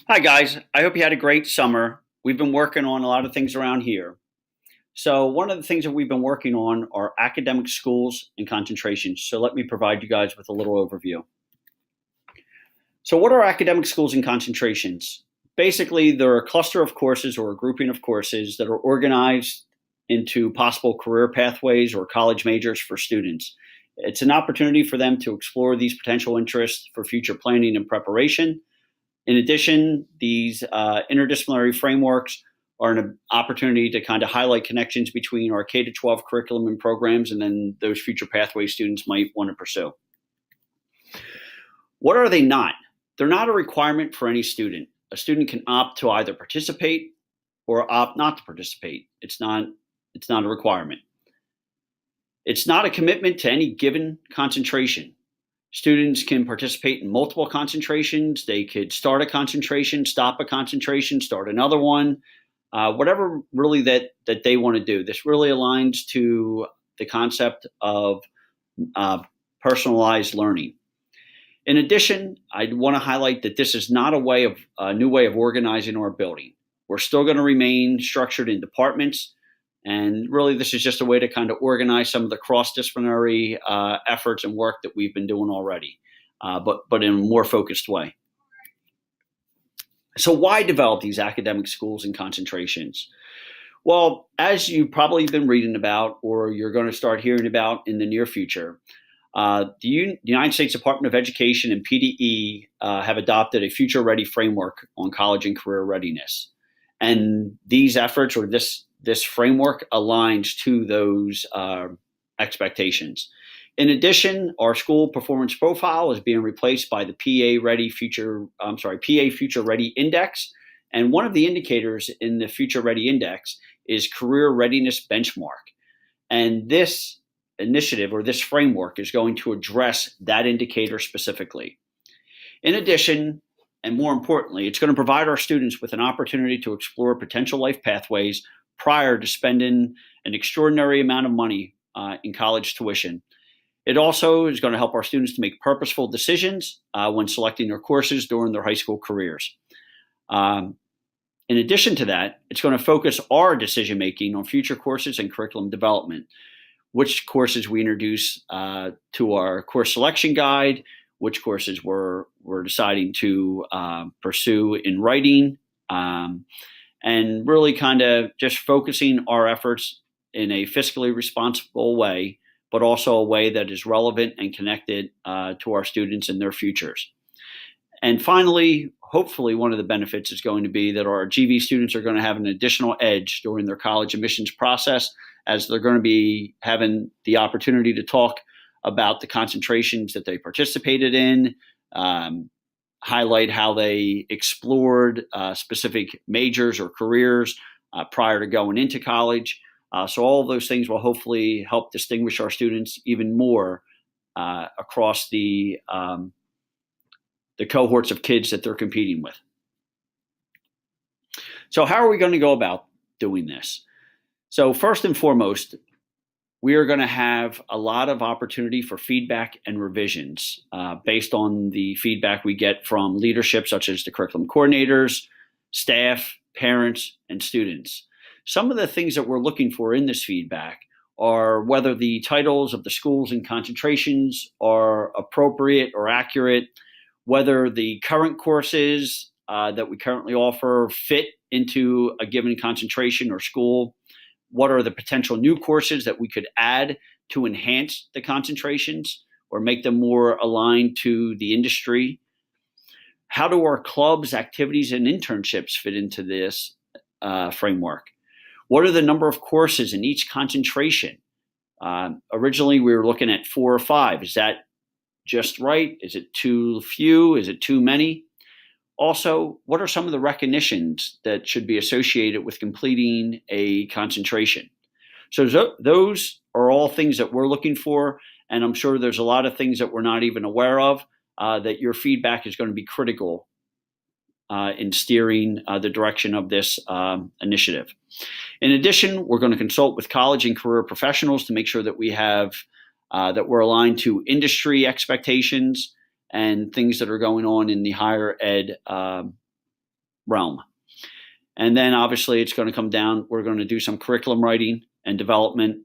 Hi, guys. I hope you had a great summer. We've been working on a lot of things around here. So, one of the things that we've been working on are academic schools and concentrations. So, let me provide you guys with a little overview. So, what are academic schools and concentrations? Basically, they're a cluster of courses or a grouping of courses that are organized into possible career pathways or college majors for students. It's an opportunity for them to explore these potential interests for future planning and preparation. In addition, these interdisciplinary frameworks are an opportunity to kind of highlight connections between our K to 12 curriculum and programs and then those future pathways students might want to pursue. What are they not? They're not a requirement for any student. A student can opt to either participate or opt not to participate. It's not a requirement. It's not a commitment to any given concentration. Students can participate in multiple concentrations. They could start a concentration, stop a concentration, start another one, whatever really that they want to do. This really aligns to the concept of uh, personalized learning. In addition, I want to highlight that this is not a new way of organizing our building. We're still going to remain structured in departments, and really, this is just a way to kind of organize some of the cross-disciplinary efforts and work that we've been doing already, but in a more focused way. So, why develop these academic schools and concentrations? Well, as you've probably been reading about, or you're going to start hearing about in the near future, the United States Department of Education and PDE have adopted a future ready framework on college and career readiness. And these efforts, or this framework, aligns to those expectations. In addition, our school performance profile is being replaced by the PA Future Ready Index. And one of the indicators in the Future Ready Index is Career Readiness Benchmark. And this initiative or this framework is going to address that indicator specifically. In addition, and more importantly, it's going to provide our students with an opportunity to explore potential life pathways prior to spending an extraordinary amount of money in college tuition. It also is going to help our students to make purposeful decisions when selecting their courses during their high school careers. In addition to that, it's going to focus our decision making on future courses and curriculum development, which courses we introduce to our course selection guide, which courses we're deciding to pursue in writing, and really kind of just focusing our efforts in a fiscally responsible way, but also a way that is relevant and connected to our students and their futures. And finally, hopefully one of the benefits is going to be that our GV students are going to have an additional edge during their college admissions process, as they're going to be having the opportunity to talk about the concentrations that they participated in, highlight how they explored specific majors or careers prior to going into college. So all of those things will hopefully help distinguish our students even more across the cohorts of kids that they're competing with. So how are we going to go about doing this? So first and foremost, we are going to have a lot of opportunity for feedback and revisions based on the feedback we get from leadership such as the curriculum coordinators, staff, parents, and students. Some of the things that we're looking for in this feedback are whether the titles of the schools and concentrations are appropriate or accurate, whether the current courses that we currently offer fit into a given concentration or school, what are the potential new courses that we could add to enhance the concentrations or make them more aligned to the industry? How do our clubs, activities, and internships fit into this framework? What are the number of courses in each concentration? Originally, we were looking at 4 or 5. Is that just right? Is it too few? Is it too many? Also, what are some of the recognitions that should be associated with completing a concentration? So those are all things that we're looking for, and I'm sure there's a lot of things that we're not even aware of that your feedback is going to be critical in steering the direction of this initiative. In addition, we're going to consult with college and career professionals to make sure that we have that we're aligned to industry expectations and things that are going on in the higher ed realm. And then obviously it's going to come down, we're going to do some curriculum writing and development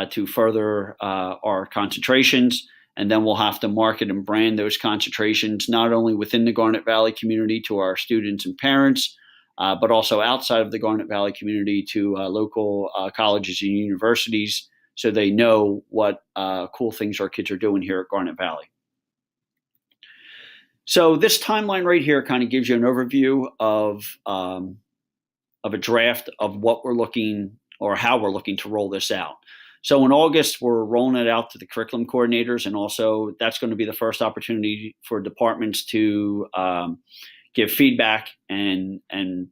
to further our concentrations. And then we'll have to market and brand those concentrations, not only within the Garnet Valley community to our students and parents, but also outside of the Garnet Valley community to local colleges and universities, so they know what cool things our kids are doing here at Garnet Valley. So this timeline right here kind of gives you an overview of a draft of what we're looking, or how we're looking to roll this out. So in August, we're rolling it out to the curriculum coordinators, and also that's going to be the first opportunity for departments to give feedback and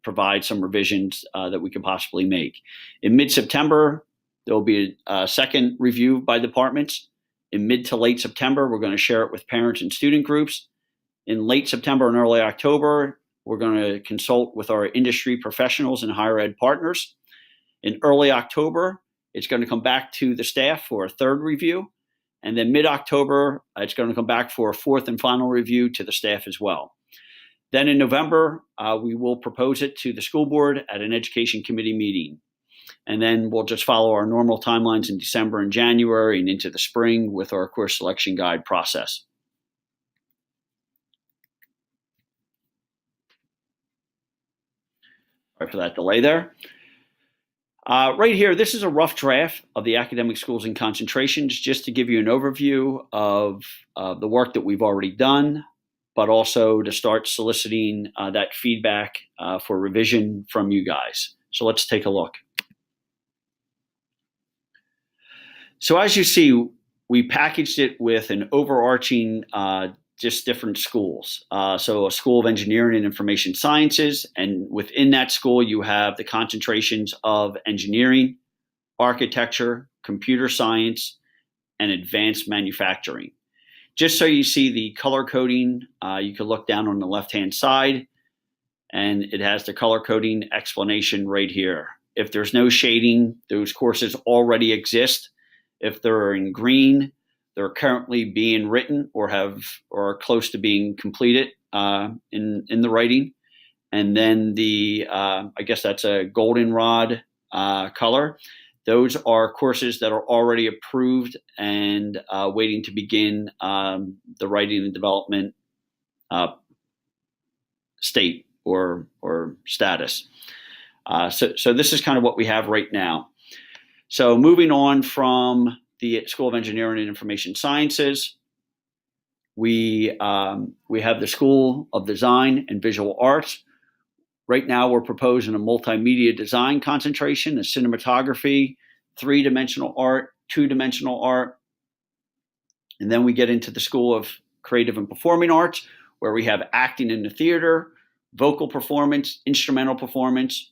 provide some revisions that we could possibly make. In mid-September, there will be a second review by departments. In mid to late September, we're going to share it with parents and student groups. In late September and early October, we're going to consult with our industry professionals and higher ed partners. In early October, it's going to come back to the staff for a third review. And then mid-October, it's going to come back for a fourth and final review to the staff as well. Then in November, we will propose it to the school board at an education committee meeting. And then we'll just follow our normal timelines in December and January and into the spring with our course selection guide process. Sorry for that delay there. Right here, this is a rough draft of the academic schools and concentrations, just to give you an overview of the work that we've already done, but also to start soliciting that feedback for revision from you guys. So let's take a look. So as you see, we packaged it with an overarching just different schools. So a School of Engineering and Information Sciences, and within that school you have the concentrations of engineering, architecture, computer science, and advanced manufacturing. Just so you see the color coding, you can look down on the left-hand side, and it has the color coding explanation right here. If there's no shading, those courses already exist. If they're in green, they're currently being written or are close to being completed in the writing. And then the I guess that's a goldenrod color. Those are courses that are already approved and waiting to begin the writing and development state or status. So this is kind of what we have right now. So moving on from the School of Engineering and Information Sciences, we have the School of Design and Visual Arts. Right now, we're proposing a multimedia design concentration, a cinematography, three-dimensional art, two-dimensional art. And then we get into the School of Creative and Performing Arts, where we have acting in the theater, vocal performance, instrumental performance.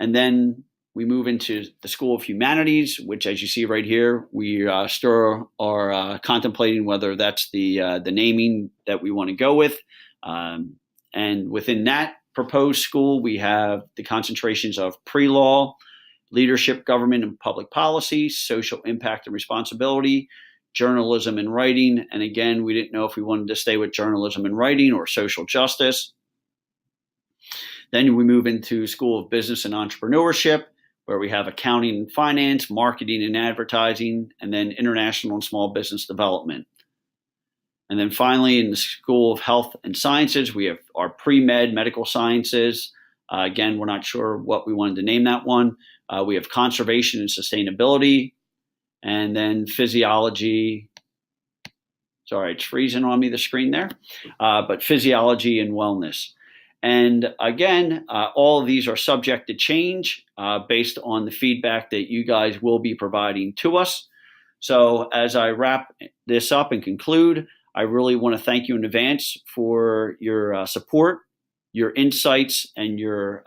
And then we move into the School of Humanities, which, as you see right here, we still are contemplating whether that's the naming that we want to go with. And within that proposed school, we have the concentrations of pre-law, leadership, government, and public policy, social impact and responsibility, journalism and writing. And again, we didn't know if we wanted to stay with journalism and writing or social justice. Then we move into School of Business and Entrepreneurship, where we have accounting and finance, marketing and advertising, and then international and small business development. And then finally, in the School of Health and Sciences, we have our pre-med medical sciences. Again, we're not sure what we wanted to name that one. We have conservation and sustainability, and then physiology. Sorry, it's freezing on me, the screen there, but physiology and wellness. And again, all of these are subject to change based on the feedback that you guys will be providing to us. So as I wrap this up and conclude, I really want to thank you in advance for your support, your insights, and your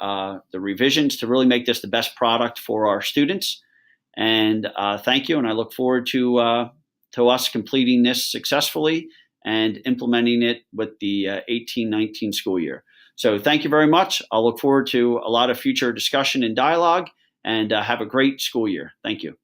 the revisions to really make this the best product for our students. And thank you, and I look forward to us completing this successfully and implementing it with the 18-19 school year. So thank you very much. I'll look forward to a lot of future discussion and dialogue, and have a great school year. Thank you.